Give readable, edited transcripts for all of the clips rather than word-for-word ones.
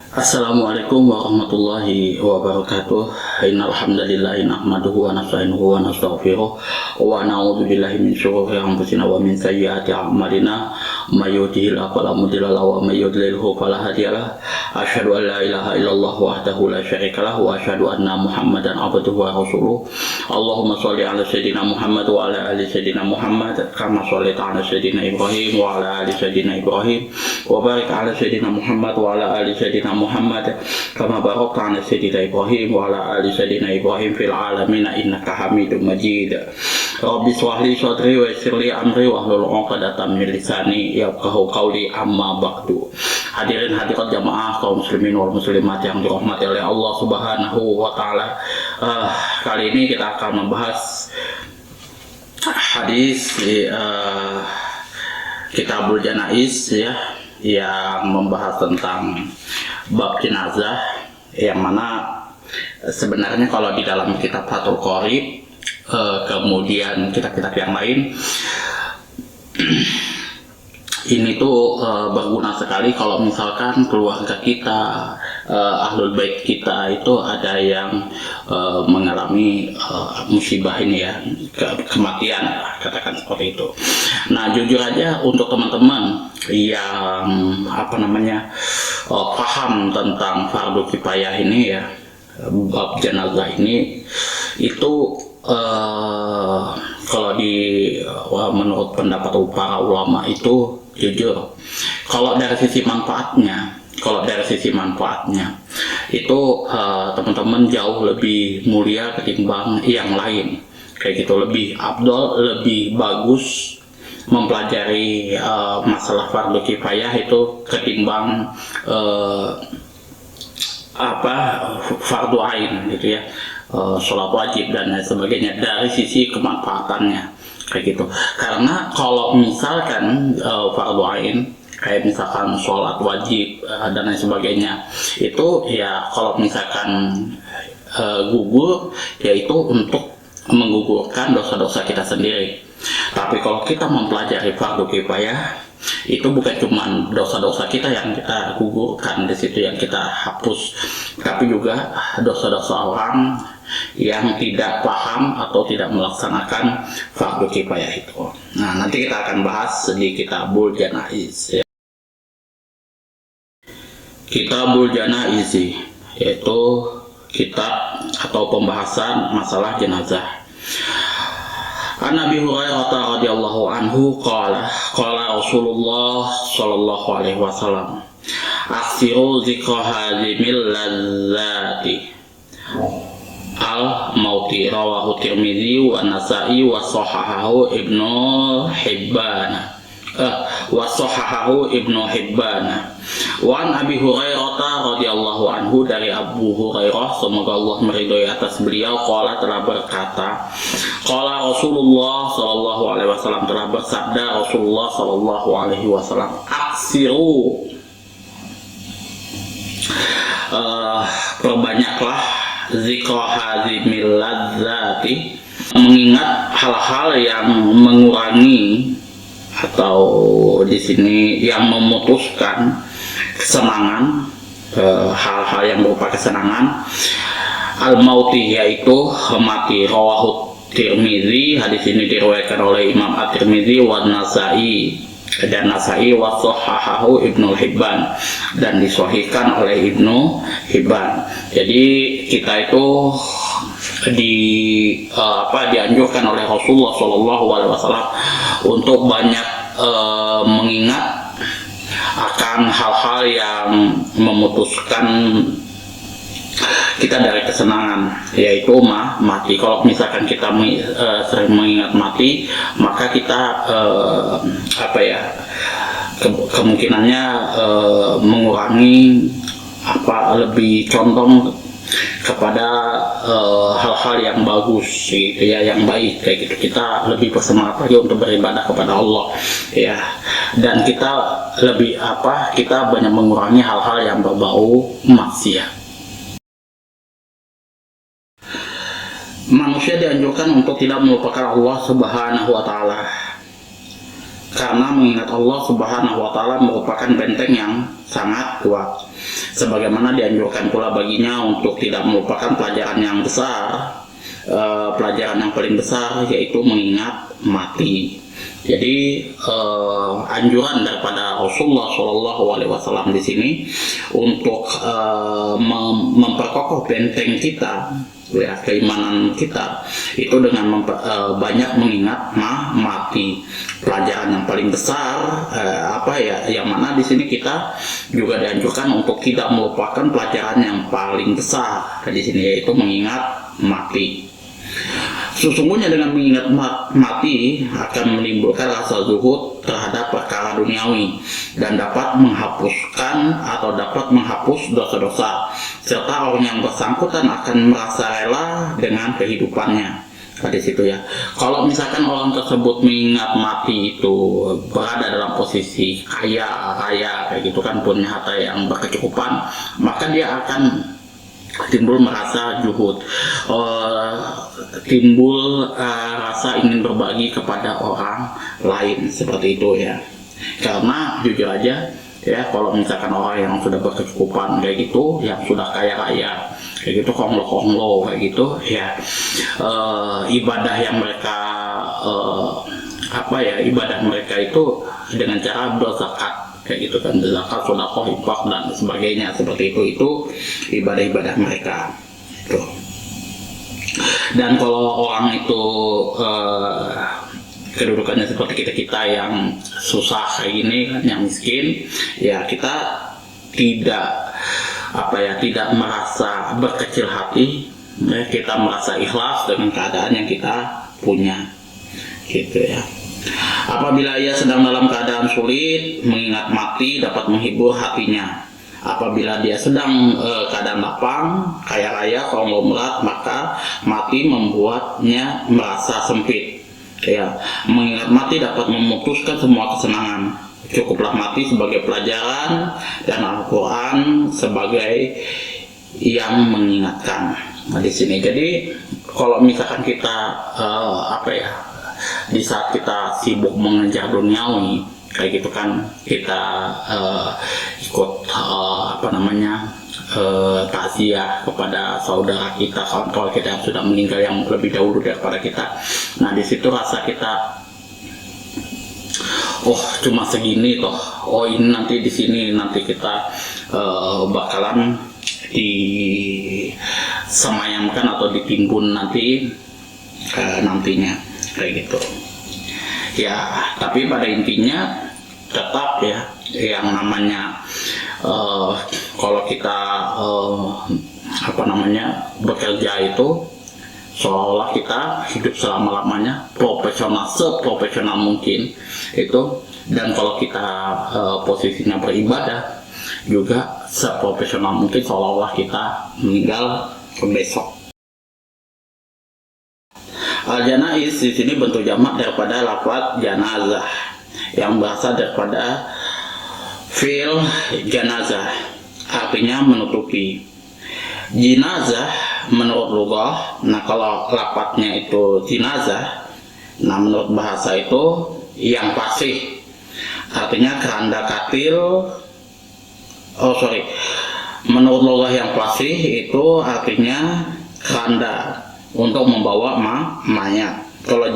Assalamualaikum warahmatullahi wabarakatuh. Innal hamdalillah nahmaduhu wa nasta'inuhu wa nastaghfiruh wa na'udzu billahi min syururi anfusina wa min sayyiati a'malina. May yahdihillahu fala mudilla lahu wa may yudlilhu fala hadiyalah. Asyhadu an la ilaha illallah wahdahu la syarikalah wa asyhadu anna Muhammadan abduhu wa rasuluh. Allahumma shalli ala sayyidina Muhammad wa ala ali sayyidina Muhammad kama shallaita ala sayyidina Ibrahim wa ala ali sayyidina Ibrahim wa barik ala sayyidina Muhammad wa ala ali sayyidina Muhammad kama barakta ala sayyidina Ibrahim wa ala ali sayyidina Ibrahim fil alamin innaka Hamidum Majid. Rabbi shrah li sadri wa yassir li amri wahlul 'uqdatam min lisani yafqahu qawli amma ba'du. Hadirin hadirat jamaah kaum muslimin wal muslimat yang dirahmati oleh Allah Subhanahu wa taala. Kali ini kita akan membahas hadis Kitabul Janaiz ya, yang membahas tentang bab jenazah, yang mana sebenarnya kalau di dalam kitab Fathul Qorib kemudian kitab-kitab yang lain ini tuh berguna sekali kalau misalkan keluarga kita, ahlul bait kita itu ada yang mengalami musibah ini ya, kematian, katakan seperti itu. Nah, jujur aja untuk teman-teman yang paham tentang fardu kifayah ini ya, bab jenazah ini itu kalau menurut pendapat para ulama itu jujur, kalau dari sisi manfaatnya itu teman-teman jauh lebih mulia ketimbang yang lain, kayak gitu, lebih afdol, lebih bagus mempelajari masalah fardu kifayah itu ketimbang fardu ain gitu ya, sholat wajib dan lain sebagainya, dari sisi kemanfaatannya kayak gitu. Karena kalau misalkan fardu ain kayak misalkan sholat wajib dan lain sebagainya, itu ya kalau misalkan gugur, yaitu untuk menggugurkan dosa-dosa kita sendiri. Tapi kalau kita mempelajari fardu kifayah, itu bukan cuma dosa-dosa kita yang kita gugurkan di situ, yang kita hapus, tapi juga dosa-dosa orang yang tidak paham atau tidak melaksanakan fardu kifayah itu. Nah, nanti kita akan bahas di Kitabul Janaiz ya. Kitabul Janaiz yaitu kitab atau pembahasan masalah jenazah. An Abi Hurairah radhiyallahu anhu qala Rasulullah sallallahu alaihi wasallam aksiru zikra hazimil ladzati al-mauti, rawahu Tirmidzi wa Nasa'i wa sahahahu Ibnu Hibban. Wan Abi Hurairah radhiyallahu anhu, dari Abu Hurairah semoga Allah meridhai atas beliau, qala, telah berkata, qala Rasulullah sallallahu alaihi wasallam, telah bersabda Rasulullah sallallahu alaihi wasallam, aksiru, perbanyaklah zikra hazimil ladzati, mengingat hal-hal yang mengurangi atau di sini yang memutuskan kesenangan, hal-hal yang berupa kesenangan, al-mauti, yaitu mati, rawahu Tirmidzi, hadis ini diriwayatkan oleh Imam At-Tirmidzi wa Nasa'i, dan Nasa'i wa sahahahu Ibnu Hibban, dan disahihkan oleh Ibnu Hibban. Jadi kita itu dianjurkan oleh Rasulullah Shallallahu Alaihi Wasallam untuk banyak mengingat akan hal-hal yang memutuskan kita dari kesenangan, yaitu mati. Kalau misalkan kita sering mengingat mati, maka kita kemungkinannya mengurangi lebih condong kepada hal-hal yang bagus gitu ya, yang baik kayak gitu. Kita lebih bersemangat lagi untuk beribadah kepada Allah ya, dan kita kita banyak mengurangi hal-hal yang berbau maksiat. Manusia dianjurkan untuk tidak melupakan Allah Subhanahu wa taala. karena mengingat Allah Subhanahu wa Ta'ala merupakan benteng yang sangat kuat. Sebagaimana dianjurkan pula baginya untuk tidak melupakan pelajaran yang besar, pelajaran yang paling besar, yaitu mengingat mati. Jadi anjuran daripada Rasulullah SAW di sini untuk memperkokoh benteng kita, ya, keimanan kita itu dengan banyak mengingat mati. Pelajaran yang paling besar yang mana di sini kita juga dianjurkan untuk tidak melupakan pelajaran yang paling besar di sini, yaitu mengingat mati. Sesungguhnya dengan mengingat mati akan menimbulkan rasa zuhud terhadap perkara duniawi dan dapat menghapuskan atau dapat menghapus dosa-dosa, serta orang yang bersangkutan akan merasa rela dengan kehidupannya. Di situ ya. Kalau misalkan orang tersebut mengingat mati itu berada dalam posisi kaya kayak gitu kan, punya harta yang berkecukupan, maka dia akan timbul merasa zuhud, timbul rasa ingin berbagi kepada orang lain, seperti itu ya. Karena jujur aja ya, kalau misalkan orang yang sudah berkecukupan kayak gitu, yang sudah kaya kayak gitu, konglo kayak gitu ya, ibadah yang mereka ibadah mereka itu dengan cara berzakat kayak gitu kan, zakat, sedekah, infak dan sebagainya, seperti itu ibadah-ibadah mereka itu. Dan kalau orang itu kedudukannya seperti kita yang susah kayak gini kan, yang miskin ya, kita tidak merasa berkecil hati ya, kita merasa ikhlas dengan keadaan yang kita punya gitu ya. Apabila ia sedang dalam keadaan sulit, mengingat mati dapat menghibur hatinya. Apabila dia sedang keadaan lapang, kaya raya, konglomerat, maka mati membuatnya merasa sempit. Ya, mengingat mati dapat memutuskan semua kesenangan. Cukuplah mati sebagai pelajaran dan Al-Quran sebagai yang mengingatkan. Nah, di sini jadi kalau misalkan kita di saat kita sibuk mengejar duniawi kayak gitu kan, kita ikut takziah kepada saudara kita, kawan-kawan kita yang sudah meninggal yang lebih dahulu daripada kita. Nah, di situ rasa kita, oh cuma segini toh, oh ini nanti di sini nanti kita bakalan disemayamkan atau ditimbun nantinya kayak gitu ya. Tapi pada intinya tetap ya, yang namanya kalau kita bekerja itu seolah-olah kita hidup selama-lamanya seprofesional mungkin itu, dan kalau kita posisinya beribadah juga seprofesional mungkin, seolah-olah kita meninggal besok. Al-janaiz di sini bentuk jamak daripada lafaz janazah yang berasal daripada fi'il janazah, artinya menutupi. Jinazah menurut lughah, nah kalau lafaznya itu jinazah, nah menurut bahasa itu yang pasih, artinya keranda katil. Menurut lughah yang pasih itu artinya keranda untuk membawa mayat. Kalau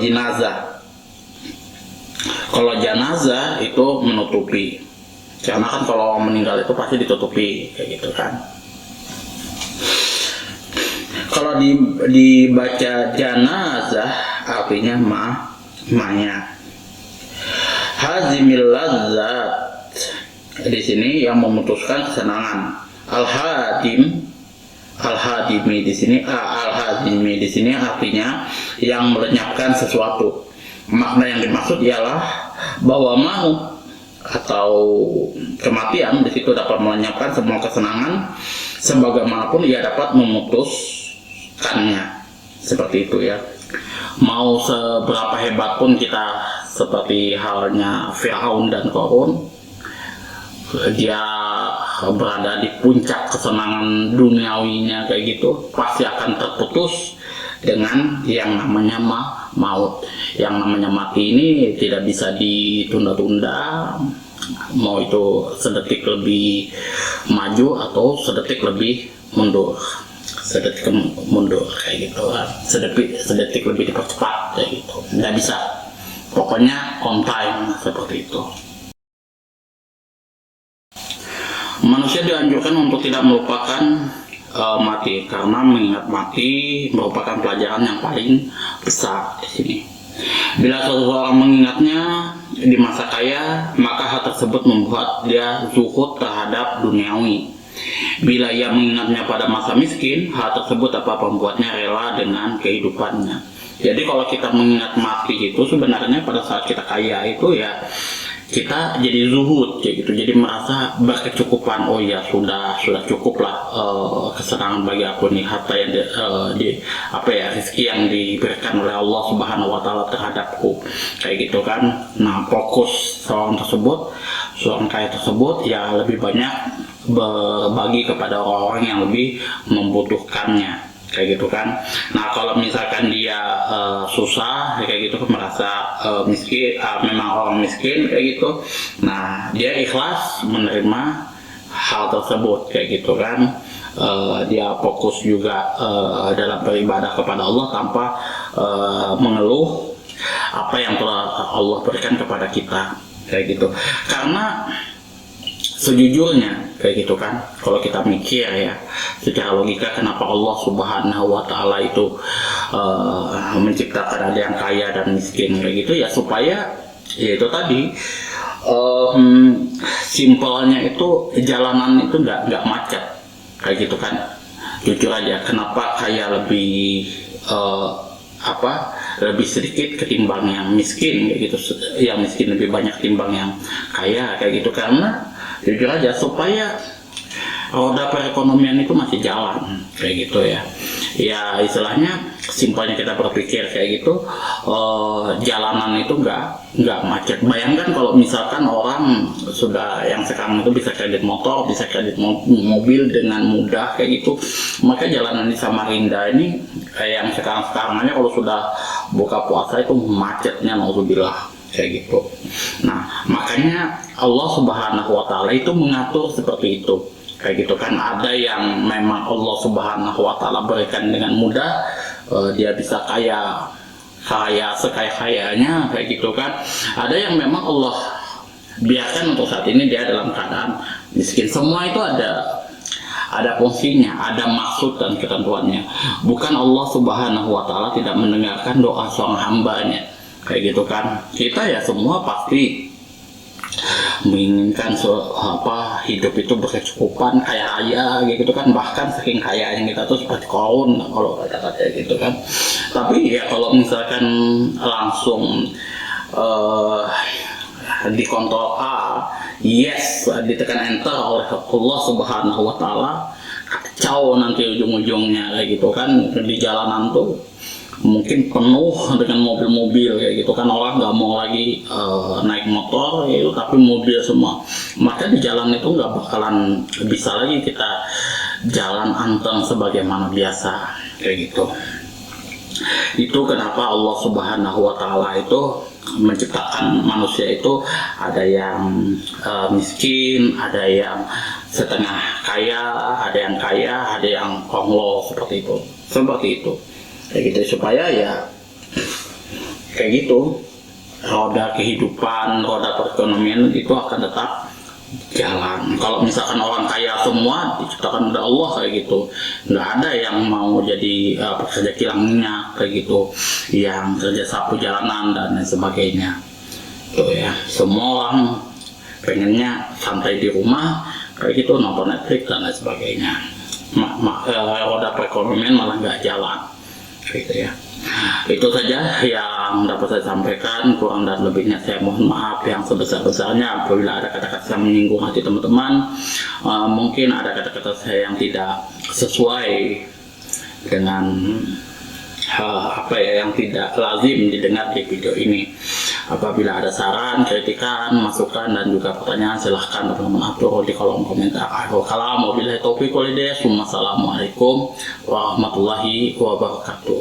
janazah itu menutupi, karena kan kalau meninggal itu pasti ditutupi kayak gitu kan. Kalau dibaca janazah artinya mayat. Hazimil ladzat di sini yang memutuskan kesenangan. Al-hadimi di sini artinya yang melenyapkan sesuatu. Makna yang dimaksud ialah bahwa maut atau kematian di situ dapat melenyapkan semua kesenangan, sebagaimanapun ia dapat memutuskannya. Seperti itu ya. Mau seberapa hebat pun kita, seperti halnya Fir'aun dan Qarun, dia berada di puncak kesenangan duniawinya kayak gitu, pasti akan terputus dengan yang namanya maut. Yang namanya mati ini tidak bisa ditunda-tunda, mau itu sedetik lebih maju atau sedetik lebih mundur, kayak gitu kan, sedetik lebih dipercepat kayak gitu, nggak bisa, pokoknya on time seperti itu. Manusia dianjurkan untuk tidak melupakan mati, karena mengingat mati merupakan pelajaran yang paling besar di sini. Bila seseorang mengingatnya di masa kaya, maka hal tersebut membuat dia zuhud terhadap duniawi. Bila ia mengingatnya pada masa miskin, hal tersebut dapat membuatnya rela dengan kehidupannya. Jadi kalau kita mengingat mati itu sebenarnya pada saat kita kaya itu ya kita jadi zuhud kayak gitu, jadi merasa berkecukupan. Oh ya sudah cukup lah kesenangan bagi aku nih, harta yang rezeki yang diberikan oleh Allah Subhanahu wa taala terhadapku kayak gitu kan. Nah, fokus seorang kaya tersebut ya lebih banyak berbagi kepada orang-orang yang lebih membutuhkannya kayak gitu kan. Nah, kalau misalkan dia susah kayak gitu, merasa miskin, memang orang miskin kayak gitu, nah dia ikhlas menerima hal tersebut kayak gitu kan. Dia fokus juga dalam beribadah kepada Allah tanpa mengeluh apa yang telah Allah berikan kepada kita kayak gitu. Karena sejujurnya kayak gitu kan, kalau kita mikir ya secara logika, kenapa Allah Subhanahu wa taala itu menciptakan ada yang kaya dan miskin kayak gitu ya, supaya ya itu tadi simpelnya itu jalanan itu nggak macet kayak gitu kan. Jujur aja, kenapa kaya lebih lebih sedikit ketimbang yang miskin kayak gitu, yang miskin lebih banyak ketimbang yang kaya kayak gitu, karena jujur aja supaya roda perekonomian itu masih jalan kayak gitu ya. Ya istilahnya simpelnya kita berpikir kayak gitu, jalanan itu nggak macet. Bayangkan kalau misalkan orang sudah yang sekarang itu bisa kredit motor, bisa kredit mobil dengan mudah kayak gitu, maka jalanan di Samarinda ini yang sekarang aja kalau sudah buka puasa itu macetnya nauzubillah kayak gitu. Nah, makanya Allah Subhanahu wa taala itu mengatur seperti itu kayak gitu kan. Ada yang memang Allah Subhanahu wa taala berikan dengan mudah, dia bisa kaya sekaya-kayanya kayak gitu kan. Ada yang memang Allah biarkan untuk saat ini dia dalam keadaan miskin. Semua itu ada fungsinya, ada maksud dan ketentuannya. Bukan Allah Subhanahu wa taala tidak mendengarkan doa seorang hambanya kayak gitu kan. Kita ya semua pasti menginginkan hidup itu berkecukupan, kaya raya gitu kan. Bahkan saking kayanya kita tuh seperti korun kalau kata-kata gitu kan. Tapi ya kalau misalkan langsung dikontrol yes, ditekan enter oleh Allah Subhanahu wa taala, kacau nanti ujung-ujungnya kayak gitu kan. Di jalanan tuh mungkin penuh dengan mobil-mobil kayak gitu kan, orang nggak mau lagi naik motor gitu, tapi mobil semua. Maka di jalan itu nggak bakalan bisa lagi kita jalan anteng sebagaimana biasa kayak gitu. Itu kenapa Allah Subhanahu wa taala itu menciptakan manusia itu ada yang miskin, ada yang setengah kaya, ada yang kaya, ada yang konglo seperti itu kayak gitu, supaya ya kayak gitu roda kehidupan, roda perekonomian itu akan tetap jalan. Kalau misalkan orang kaya semua diciptakan oleh Allah kayak gitu, nggak ada yang mau jadi pekerja kilangnya kayak gitu, yang kerja sapu jalanan dan lain sebagainya tuh ya. Semua orang pengennya santai di rumah kayak gitu, nonton Netflix dan lain sebagainya. Roda perekonomian malah nggak jalan gitu ya. Itu saja yang dapat saya sampaikan. Kurang dan lebihnya saya mohon maaf yang sebesar-besarnya apabila ada kata-kata yang menyinggung hati teman-teman. Mungkin ada kata-kata saya yang tidak sesuai dengan yang tidak lazim didengar di video ini. Apabila ada saran, kritikan, masukan dan juga pertanyaan, silahkan teman-teman atur di kolom komentar. Wabillahi taufiq wal hidayah. Wassalamualaikum warahmatullahi wabarakatuh.